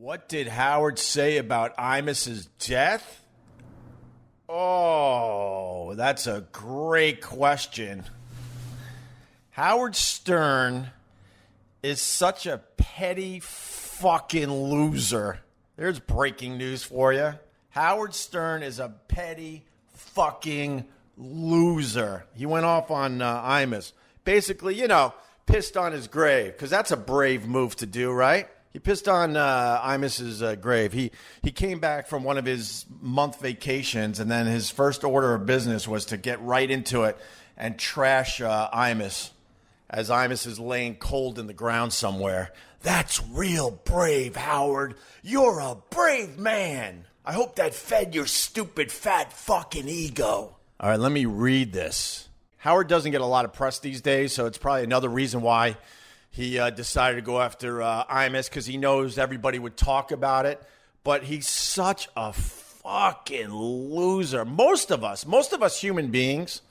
What did Howard say about Imus's death? Oh, that's a great question. Howard Stern is such a petty fucking loser. There's breaking news for you. Howard Stern is a petty fucking loser. He went off on Imus. Basically, pissed on his grave, because that's a brave move to do, right? He pissed on Imus's grave. He came back from one of his month vacations, and then his first order of business was to get right into it and trash Imus as Imus is laying cold in the ground somewhere. That's real brave, Howard. You're a brave man. I hope that fed your stupid, fat fucking ego. All right, let me read this. Howard doesn't get a lot of press these days, so it's probably another reason why he decided to go after Imus, because he knows everybody would talk about it. But he's such a fucking loser. Most of us human beings,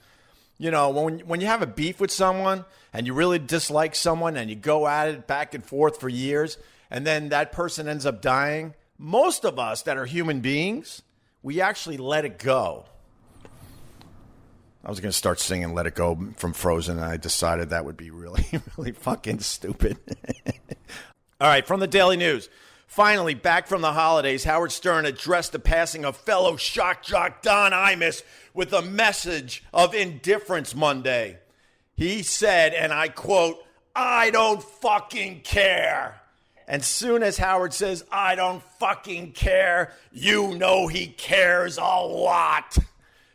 when you have a beef with someone and you really dislike someone and you go at it back and forth for years and then that person ends up dying, most of us that are human beings, we actually let it go. I was going to start singing Let It Go from Frozen, and I decided that would be really, really fucking stupid. All right, from the Daily News. Finally, back from the holidays, Howard Stern addressed the passing of fellow shock jock Don Imus with a message of indifference Monday. He said, and I quote, "I don't fucking care." And soon as Howard says, "I don't fucking care," you know he cares a lot.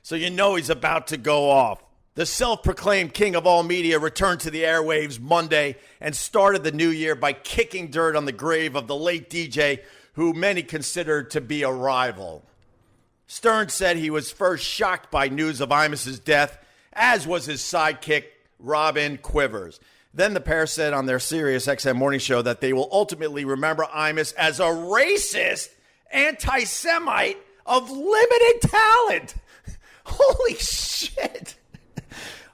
So you know he's about to go off. The self-proclaimed king of all media returned to the airwaves Monday and started the new year by kicking dirt on the grave of the late DJ, who many considered to be a rival. Stern said he was first shocked by news of Imus's death, as was his sidekick, Robin Quivers. Then the pair said on their Sirius XM morning show that they will ultimately remember Imus as a racist anti-Semite of limited talent. Holy shit.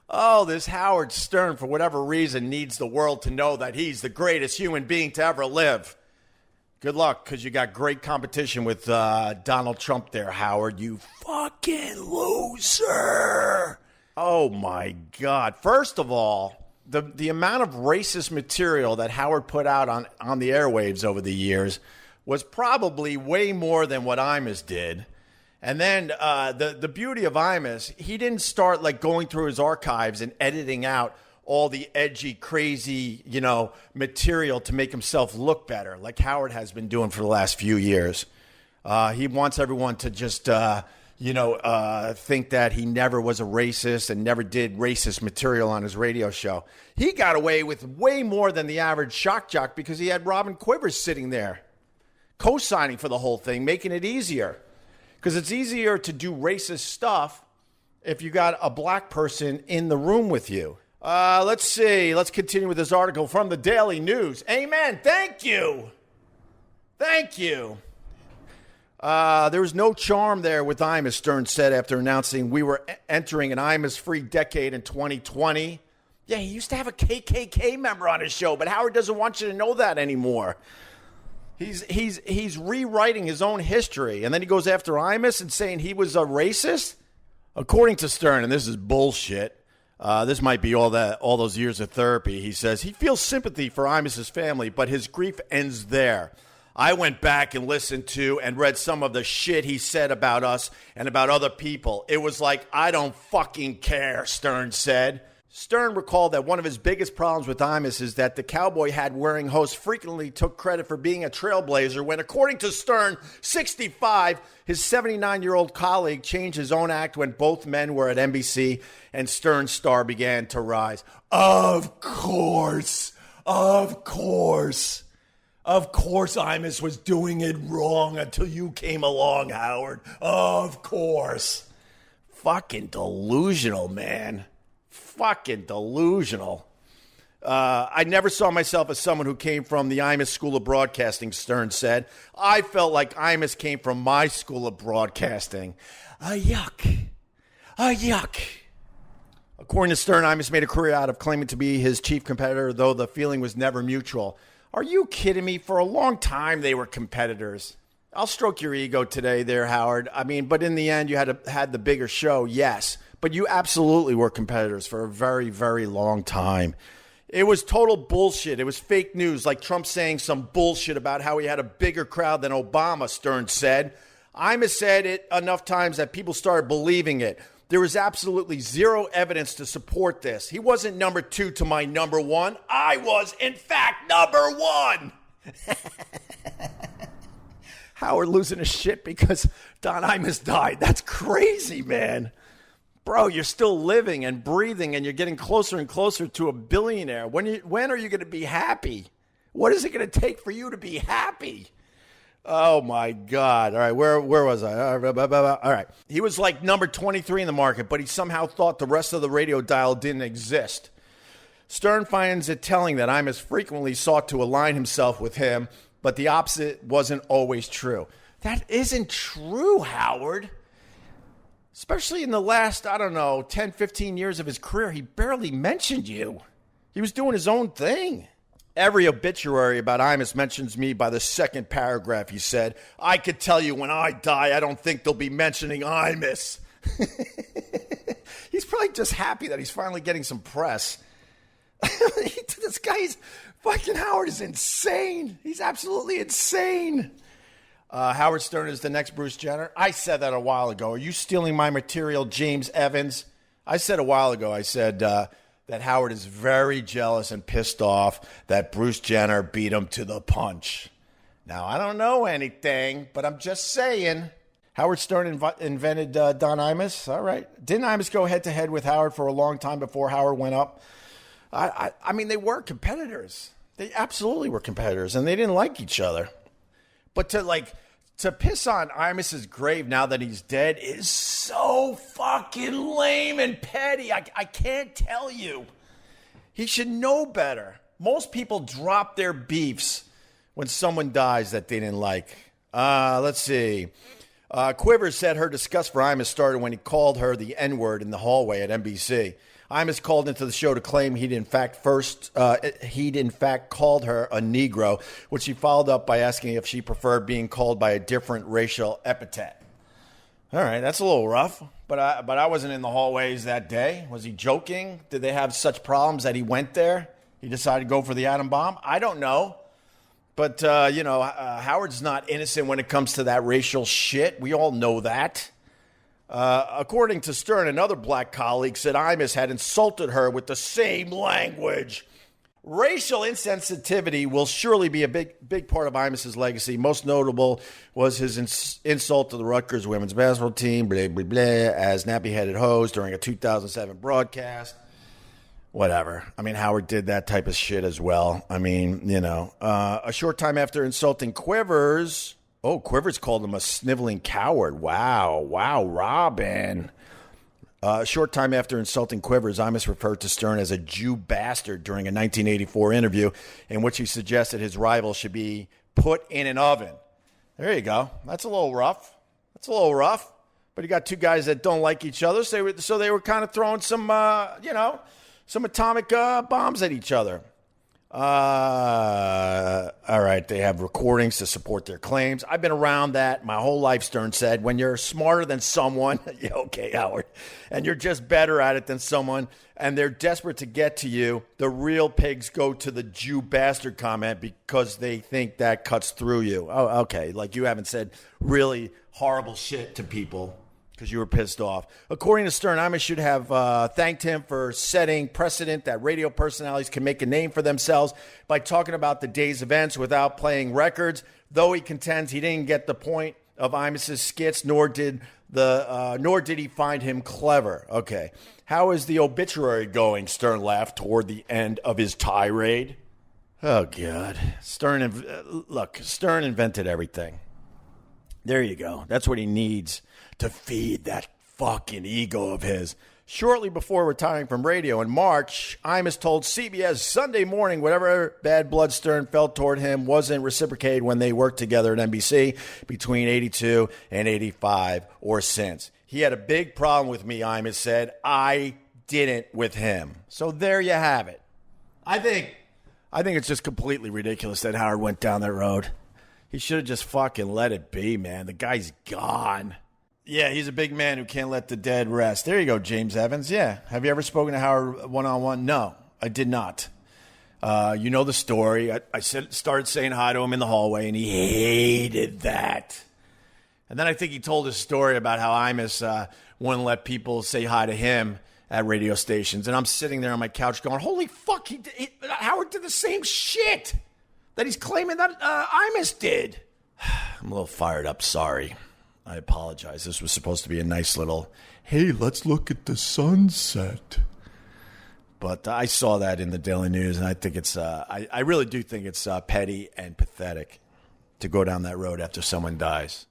Oh, this Howard Stern, for whatever reason, needs the world to know that he's the greatest human being to ever live. Good luck, because you got great competition with Donald Trump there, Howard. You fucking loser. Oh, my God. First of all, the amount of racist material that Howard put out on the airwaves over the years was probably way more than what Imus did. And then the beauty of Imus, he didn't start like going through his archives and editing out all the edgy, crazy, material to make himself look better, like Howard has been doing for the last few years. He wants everyone to just, think that he never was a racist and never did racist material on his radio show. He got away with way more than the average shock jock because he had Robin Quivers sitting there, co-signing for the whole thing, making it easier. Because it's easier to do racist stuff if you got a black person in the room with you. Let's see. Let's continue with this article from the Daily News. Amen. Thank you. Thank you. There was no charm there with Imus, Stern said after announcing we were entering an Imus-free decade in 2020. Yeah, he used to have a KKK member on his show, but Howard doesn't want you to know that anymore. He's rewriting his own history, and then he goes after Imus and saying he was a racist? According to Stern, and this is bullshit, this might be all those years of therapy, he says he feels sympathy for Imus's family, but his grief ends there. I went back and listened to and read some of the shit he said about us and about other people. It was like, I don't fucking care, Stern said. Stern recalled that one of his biggest problems with Imus is that the cowboy hat-wearing host frequently took credit for being a trailblazer when, according to Stern, 65, his 79-year-old colleague changed his own act when both men were at NBC and Stern's star began to rise. Of course Imus was doing it wrong until you came along, Howard. Of course. Fucking delusional, man. Fucking delusional. I never saw myself as someone who came from the Imus School of Broadcasting, Stern said. I felt like Imus came from my school of broadcasting. Yuck. According to Stern, Imus made a career out of claiming to be his chief competitor, though the feeling was never mutual. Are you kidding me? For a long time, they were competitors. I'll stroke your ego today there, Howard. I mean, but in the end, you had the bigger show, yes. But you absolutely were competitors for a very, very long time. It was total bullshit. It was fake news, like Trump saying some bullshit about how he had a bigger crowd than Obama, Stern said. Imus said it enough times that people started believing it. There was absolutely zero evidence to support this. He wasn't number 2 to my number 1. I was, in fact, number 1. Howard losing his shit because Don Imus died. That's crazy, man. Bro, you're still living and breathing, and you're getting closer and closer to a billionaire. When are you going to be happy? What is it going to take for you to be happy? Oh, my God. All right, where was I? All right. He was like number 23 in the market, but he somehow thought the rest of the radio dial didn't exist. Stern finds it telling that Imus frequently sought to align himself with him, but the opposite wasn't always true. That isn't true, Howard. Especially in the last, 10, 15 years of his career, he barely mentioned you. He was doing his own thing. Every obituary about Imus mentions me by the second paragraph, he said. I could tell you when I die, I don't think they'll be mentioning Imus. He's probably just happy that he's finally getting some press. This guy's fucking Howard is insane. He's absolutely insane. Howard Stern is the next Bruce Jenner. I said that a while ago. Are you stealing my material, James Evans? I said a while ago, I said that Howard is very jealous and pissed off that Bruce Jenner beat him to the punch. Now, I don't know anything, but I'm just saying. Howard Stern invented Don Imus. All right. Didn't Imus go head-to-head with Howard for a long time before Howard went up? I mean, they were competitors. They absolutely were competitors, and they didn't like each other. But to piss on Imus's grave now that he's dead is so fucking lame and petty. I can't tell you. He should know better. Most people drop their beefs when someone dies that they didn't like. Let's see. Quivers said her disgust for Imus started when he called her the N-word in the hallway at NBC. Imus called into the show to claim he'd in fact called her a Negro, which he followed up by asking if she preferred being called by a different racial epithet. All right, that's a little rough, but I wasn't in the hallways that day. Was he joking? Did they have such problems that he went there? He decided to go for the atom bomb? I don't know. But, Howard's not innocent when it comes to that racial shit. We all know that. According to Stern, another black colleague said Imus had insulted her with the same language. Racial insensitivity will surely be a big part of Imus's legacy. Most notable was his insult to the Rutgers women's basketball team, blah, blah, blah, as nappy-headed hose during a 2007 broadcast. Whatever. I mean, Howard did that type of shit as well. I mean, a short time after insulting Quivers... Oh, Quivers called him a sniveling coward. Wow, Robin. A short time after insulting Quivers, Imus referred to Stern as a Jew bastard during a 1984 interview in which he suggested his rival should be put in an oven. There you go. That's a little rough. But you got two guys that don't like each other, so they were kind of throwing some atomic bombs at each other. All right, they have recordings to support their claims. I've been around that my whole life, Stern said. When you're smarter than someone, yeah, okay, Howard, and you're just better at it than someone, and they're desperate to get to you, the real pigs go to the Jew bastard comment because they think that cuts through you. Oh, okay, like you haven't said really horrible shit to people because you were pissed off. According to Stern, Imus should have thanked him for setting precedent that radio personalities can make a name for themselves by talking about the day's events without playing records, though he contends he didn't get the point of Imus's skits, nor did he find him clever. Okay. How is the obituary going? Stern laughed toward the end of his tirade. Oh, God. Stern invented everything. There you go. That's what he needs to feed that fucking ego of his. Shortly before retiring from radio in March, Imus told CBS Sunday Morning whatever bad blood Stern felt toward him wasn't reciprocated when they worked together at NBC between 82 and 85 or since. He had a big problem with me, Imus said. I didn't with him. So there you have it. I think I think it's just completely ridiculous that Howard went down that road. He should have just fucking let it be, man. The guy's gone. Yeah, he's a big man who can't let the dead rest. There you go, James Evans. Yeah. Have you ever spoken to Howard one-on-one? No, I did not. You know the story. I started saying hi to him in the hallway, and he hated that. And then I think he told a story about how Imus wouldn't let people say hi to him at radio stations. And I'm sitting there on my couch going, holy fuck, Howard did the same shit that he's claiming that Imus did. I'm a little fired up. Sorry. I apologize. This was supposed to be a nice little, hey, let's look at the sunset. But I saw that in the Daily News, and I think it's, I really do think it's petty and pathetic to go down that road after someone dies.